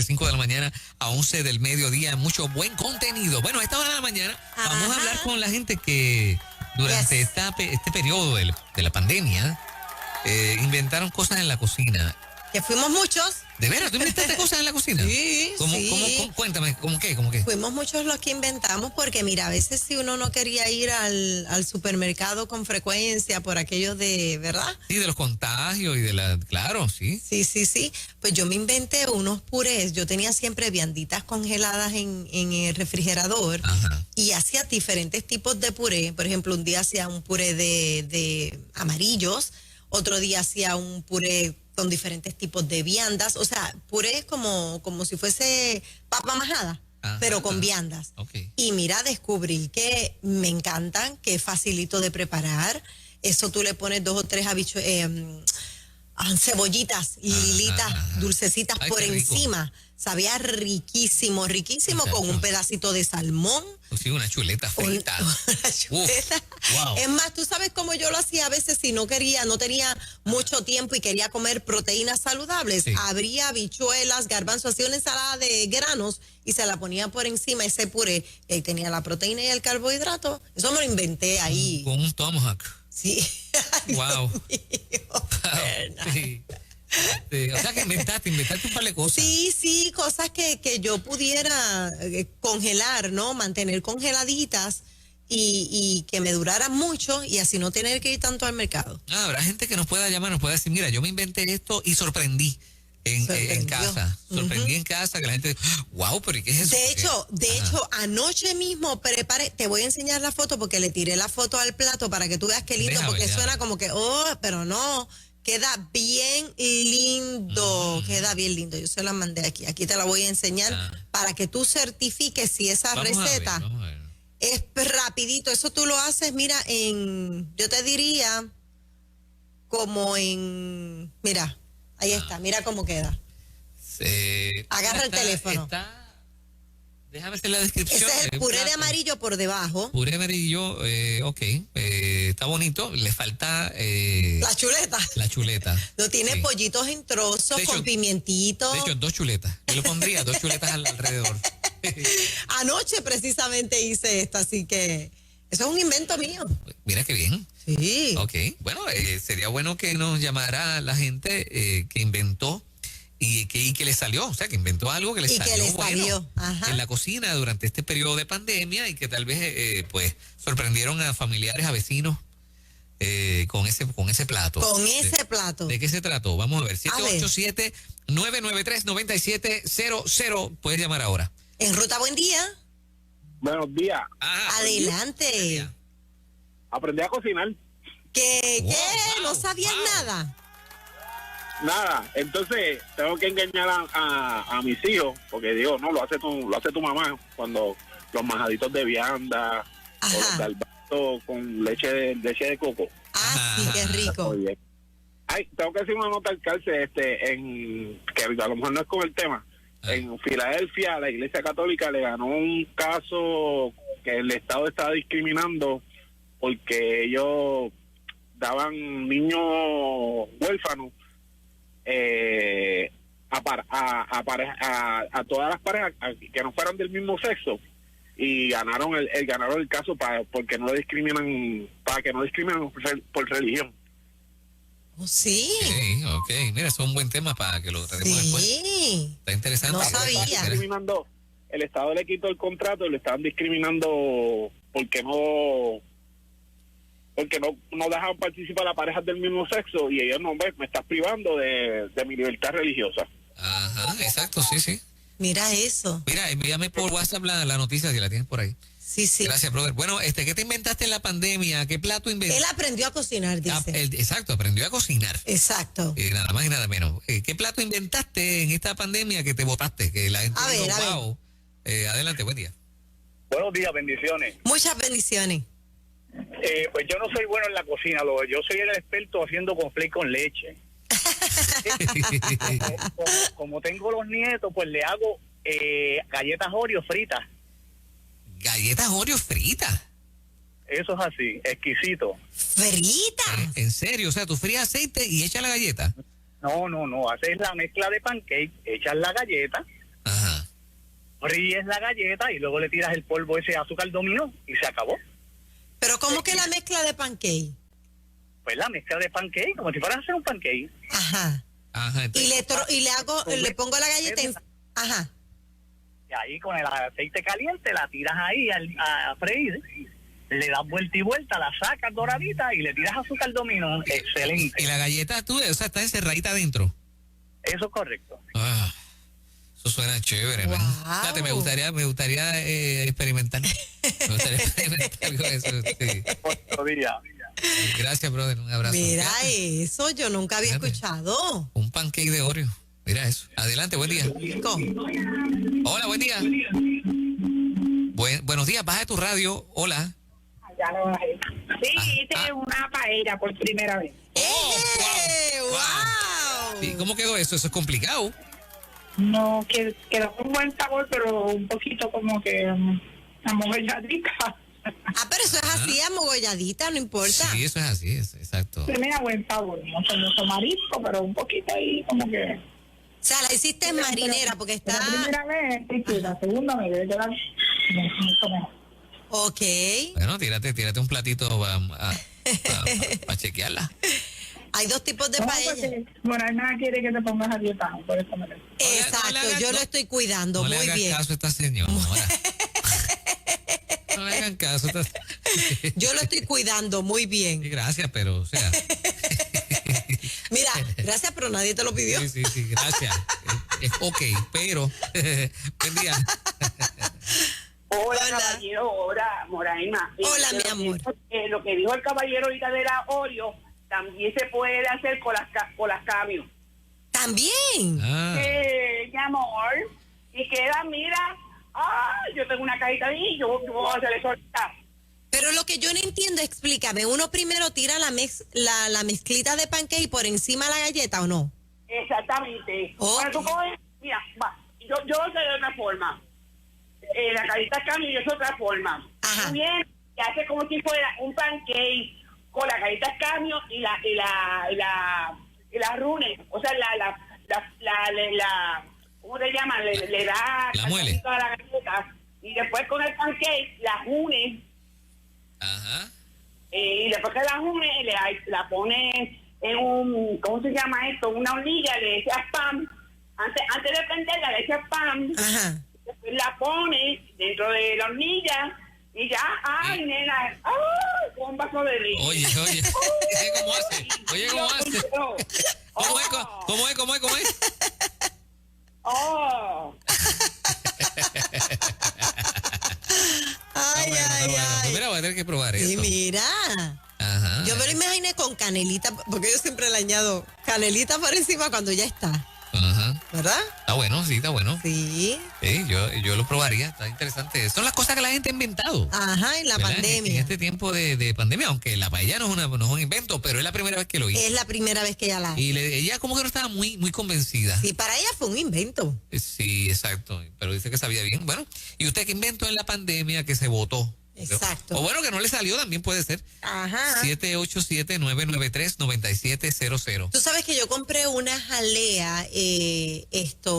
de 5 de la mañana a 11 del mediodía. Mucho buen contenido. Bueno, a esta hora de la mañana vamos a hablar con la gente que durante este periodo de la pandemia inventaron cosas en la cocina. Que fuimos muchos. ¿De veras? ¿Tú inventaste cosas en la cocina? Sí, ¿Cómo? Cuéntame, ¿cómo qué? Fuimos muchos los que inventamos porque, mira, a veces si uno no quería ir al supermercado con frecuencia por aquello de, ¿verdad? Sí, de los contagios y claro, sí. Sí. Pues yo me inventé unos purés. Yo tenía siempre vianditas congeladas en el refrigerador. Ajá. Y hacía diferentes tipos de puré. Por ejemplo, un día hacía un puré de amarillos, otro día hacía un puré con diferentes tipos de viandas, o sea, puré como si fuese papa majada, pero con viandas. Okay. Y mira, descubrí que me encantan, que es facilito de preparar. Eso tú le pones 2 o 3 cebollitas, lilitas, dulcecitas por encima. Sabía riquísimo, con un pedacito de salmón. Sí, una chuleta frita. Una chuleta. Wow. Es más, tú sabes cómo yo lo hacía a veces si no tenía mucho tiempo y quería comer proteínas saludables. Sí. Abría habichuelas, garbanzos, hacía una ensalada de granos y se la ponía por encima ese puré. Y ahí tenía la proteína y el carbohidrato. Eso me lo inventé ahí. Con un tomahawk. Sí. Ay, wow. Sí. O sea que inventaste un par de cosas. Sí, cosas que yo pudiera congelar, ¿no? Mantener congeladitas y que me duraran mucho y así no tener que ir tanto al mercado. Habrá gente que nos pueda llamar, nos pueda decir, mira, yo me inventé esto y sorprendí en casa. Sorprendí en casa que la gente, wow, pero ¿y qué es eso? De hecho, anoche mismo te voy a enseñar la foto porque le tiré la foto al plato para que tú veas qué lindo, porque suena como que, pero no. Queda bien lindo, queda bien lindo. Yo se la mandé aquí te la voy a enseñar para que tú certifiques si esa receta vamos a ver. es rapidito. Eso tú lo haces, mira, yo te diría mira, ahí está, mira cómo queda. Agarra el teléfono. Déjame hacer la descripción. Ese es el puré de amarillo por debajo. Puré amarillo, ok. Está bonito. Le falta... La chuleta. No tiene sí. Pollitos en trozos con pimientitos. De hecho, 2 chuletas. Yo le pondría 2 chuletas alrededor. Anoche precisamente hice esto, así que eso es un invento mío. Mira qué bien. Sí. Ok. Bueno, sería bueno que nos llamara la gente que inventó y que le salió, o sea, que inventó algo que le salió bueno en la cocina durante este periodo de pandemia y que tal vez pues sorprendieron a familiares, a vecinos con ese plato. Con ese plato. ¿De qué se trató? Vamos a ver. 787-993-9700. Puedes llamar ahora. En Ruta, buen día. Buenos días. Adelante. Aprendí a cocinar. ¿Qué? ¿No sabías nada? Nada, entonces tengo que engañar a mis hijos, porque digo, no, lo hace tu mamá, cuando los majaditos de vianda, o los de albahaca con leche de coco. Sí, qué rico. Oye. Tengo que hacer una nota al calce, que a lo mejor no es con el tema. En Filadelfia, la Iglesia Católica le ganó un caso que el Estado estaba discriminando porque ellos daban niños huérfanos a todas las parejas que no fueran del mismo sexo, y ganaron el ganador del caso porque no discriminan, para que no discriminen por religión. Sí. Sí, ok. Mira, eso es un buen tema para que lo tratemos después. Está interesante. No sabía. El Estado le quitó el contrato y le estaban discriminando porque no dejaban participar a parejas del mismo sexo, y ellos no me estás privando de mi libertad religiosa. Ajá, exacto, sí. Mira eso. Mira, envíame por WhatsApp la noticia si la tienes por ahí. Sí. Gracias, brother. Bueno, ¿qué te inventaste en la pandemia? ¿Qué plato inventaste? Él aprendió a cocinar, dice. Exacto, aprendió a cocinar. Exacto. Nada más y nada menos. ¿Qué plato inventaste en esta pandemia que te botaste? Que la gente wow. Adelante, buen día. Buenos días, bendiciones. Muchas bendiciones. Pues yo no soy bueno en la cocina, yo soy el experto haciendo conflé con leche. como tengo los nietos, pues le hago galletas Oreo fritas. ¿Galletas Oreo fritas? Eso es así, exquisito. ¿Fritas? ¿En serio? O sea, tú frías aceite y echas la galleta. No, haces la mezcla de pancake, echas la galleta, Ríes la galleta y luego le tiras el polvo ese azúcar dominó y se acabó. Pero ¿cómo que la mezcla de pancake? Pues la mezcla de pancake, como si fueras a hacer un pancake. Ajá. Entonces, le pongo la galleta ajá. Y ahí con el aceite caliente la tiras ahí a freír, le das vuelta y vuelta, la sacas doradita y le tiras azúcar dominó. Excelente. Y la galleta tú, o sea, está encerradita adentro. Eso es correcto. Eso suena chévere, wow. Fíjate, me gustaría experimentar. Me gustaría experimentar con eso. Sí. Otro día. Gracias, brother. Un abrazo. Mira eso, yo nunca había escuchado. Un pancake de Oreo. Mira eso. Adelante, buen día. Hola, buen día. Buenos días, baja de tu radio. Hola. Ya lo bajé. Sí, hice una paella por primera vez. ¡Wow! ¿Y cómo quedó eso? Eso es complicado. No, quedó con buen sabor, pero un poquito como que amolladita. Pero eso es así, amogolladita, no importa. Sí, eso es así, exacto. Tenía buen sabor, no son mucho marisco, pero un poquito ahí como que... O sea, la hiciste en marinera porque está... La primera vez, sí, la segunda me debe quedar mucho mejor. Ok. Bueno, tírate un platito para chequearla. Hay dos tipos de paella. Bueno, nada quiere que te pongas a dieta, por eso me lo... Exacto, yo lo estoy cuidando muy bien. No le hagan caso a esta señora. No le hagan caso. Yo lo estoy cuidando muy bien. Sí, gracias, pero, o sea... Mira, gracias, pero nadie te lo pidió. Sí, gracias. Es ok, pero... Buen día. Hola, caballero. Hola, Moraima. Hola, mi amor. Lo que dijo el caballero ahorita de la Oreo, también se puede hacer con las Camio. ¿También? Mi amor. Y queda, mira... yo tengo una cajita ahí, yo voy a hacer eso ahorita. Pero lo que yo no entiendo, explícame, ¿uno primero tira la mezclita de pancake por encima de la galleta o no? Exactamente. Okay. Cuando tú coges, mira, yo lo sé de otra forma. La cajita cambia y es otra forma. Ajá. Tú vienes y haces como si fuera un pancake con la cajita cambio y la rune, o sea, la ¿cómo se llama? Le da la muele a la galleta y después con el pancake la une. Ajá. Y después que la une la pone en un, ¿cómo se llama esto? Una hornilla, le echas pan. Antes de prenderla le echas pan. Ajá. Después la pone dentro de la hornilla y ya, ay, nena, con un vaso de leche. Oye, ¿cómo hace? Oye, ¿cómo hace? ¿Cómo es? Ay. Pues mira, voy a tener que probar eso. Y mira. Ajá. Yo me lo imaginé con canelita, porque yo siempre le añado canelita por encima cuando ya está. Ajá. ¿Verdad? Está bueno, sí, está bueno. Sí. Sí, yo lo probaría, está interesante. Son las cosas que la gente ha inventado. Ajá, en la pandemia. En este tiempo de pandemia, aunque la paella no es un invento, pero es la primera vez que lo hizo. Es la primera vez que ella la hace. Y ella como que no estaba muy convencida. Sí, para ella fue un invento. Sí, exacto. Pero dice que sabía bien. Bueno, ¿y usted qué inventó en la pandemia que se votó? Exacto. O bueno, que no le salió, también puede ser. Ajá. 787-993-9700. Tú sabes que yo compré una jalea hecha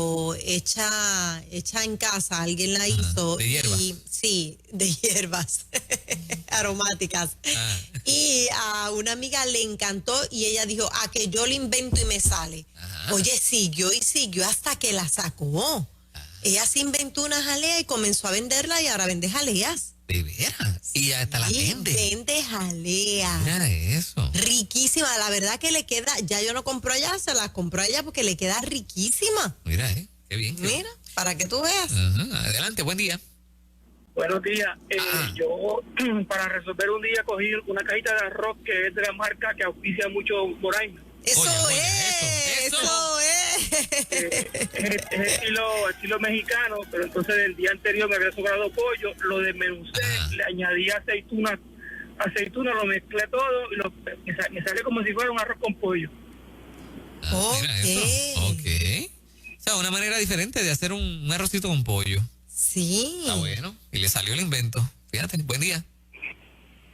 en casa, alguien la hizo. ¿De hierbas? Sí, de hierbas aromáticas. Y a una amiga le encantó y ella dijo, que yo lo invento y me sale. Ajá. Oye, siguió hasta que la sacó. Ella se inventó una jalea y comenzó a venderla y ahora vende jaleas. ¿De veras? Y hasta la vende. Vende jalea. Mira eso. Riquísima, la verdad que le queda, ya yo no compro allá, se la compro allá porque le queda riquísima. Mira, qué bien. Mira, para que tú veas. Ajá. Adelante, buen día. Buenos días. Yo, para resolver un día, cogí una cajita de arroz que es de la marca que auspicia mucho Moraima. Eso es. Es estilo mexicano, pero entonces el día anterior me había sobrado pollo, lo desmenucé, le añadí aceituna, lo mezclé todo y me sale como si fuera un arroz con pollo. Mira eso. Ok. O sea, una manera diferente de hacer un arrocito con pollo. Sí. Está bueno. Y le salió el invento. Fíjate, buen día.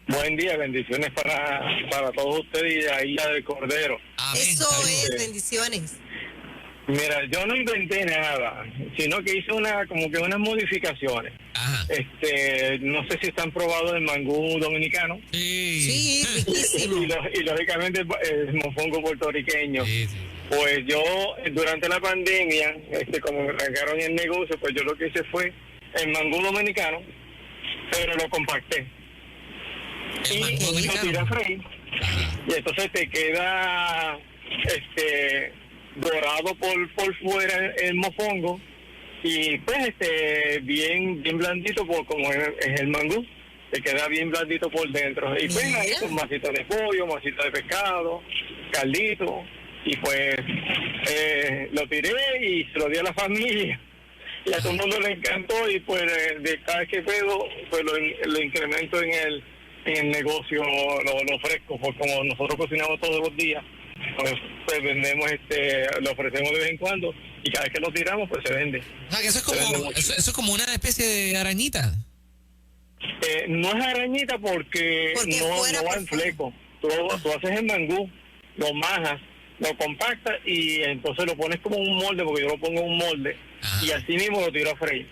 Buen día, bendiciones para todos ustedes y ahí la del Cordero. Amén. Eso es, bendiciones. Mira, yo no inventé nada, sino que hice como que unas modificaciones. Ajá. No sé si están probados el mangú dominicano. Sí, riquísimo. Y lógicamente el mofongo puertorriqueño. Sí. Pues yo, durante la pandemia, como me arrancaron el negocio, pues yo lo que hice fue el mangú dominicano, pero lo compacté. El mangú dominicano. Lo tiré a freír. Y entonces te queda dorado por fuera el mofongo y pues bien blandito como es el mangú, te queda bien blandito por dentro. Y pues ahí con masita de pollo, masita de pescado, caldito, y pues lo tiré y se lo di a la familia. Y a todo el mundo le encantó y pues de cada vez que puedo pues lo incremento en el negocio, lo ofrezco, porque como nosotros cocinamos todos los días, pues vendemos, lo ofrecemos de vez en cuando y cada vez que lo tiramos pues se vende. O sea, que eso es como una especie de arañita. No es arañita porque no va en fleco. Tú haces el mangú, lo majas, lo compactas y entonces lo pones como un molde, porque yo lo pongo en un molde. Ajá. Y así mismo lo tiro a freír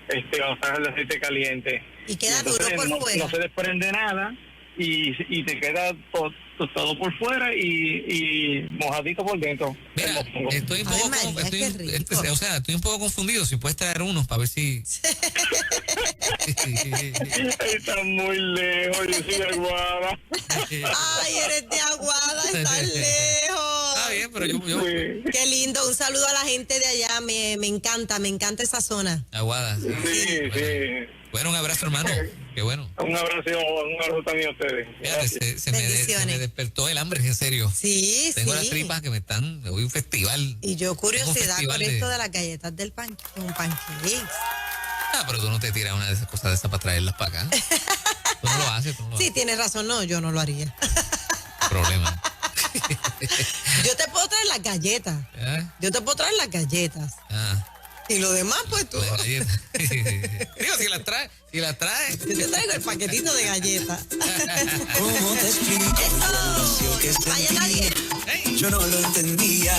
cuando está el aceite caliente. Y queda duro por fuera. No se desprende nada y te queda tostado por fuera y mojadito por dentro. Mira, estoy un poco confundido. Si puedes traer unos para ver si... Está muy lejos, yo soy de Aguada. Ay, eres de Aguada, estás lejos. Está bien, pero yo... Qué lindo, un saludo a la gente de allá, me encanta esa zona. Aguada, sí. Bueno, un abrazo, hermano. Qué bueno. Un abrazo también a ustedes. Fíjate, se me despertó el hambre, en serio. Sí, Tengo las tripas que me están... Hoy un festival. Y yo curiosidad con esto de las galletas del pancakes. Pero tú no te tiras una de esas cosas de esas para traerlas para acá. Tú no lo haces. Sí, tienes razón. No, yo no lo haría. Problema. Yo te puedo traer las galletas. Yo te puedo traer las galletas. Y lo demás, pues tú. Digo, si las traes. Yo te traigo el paquetito de galletas. ¿Cómo te explico? Eso. Vaya nadie. Yo no lo entendía.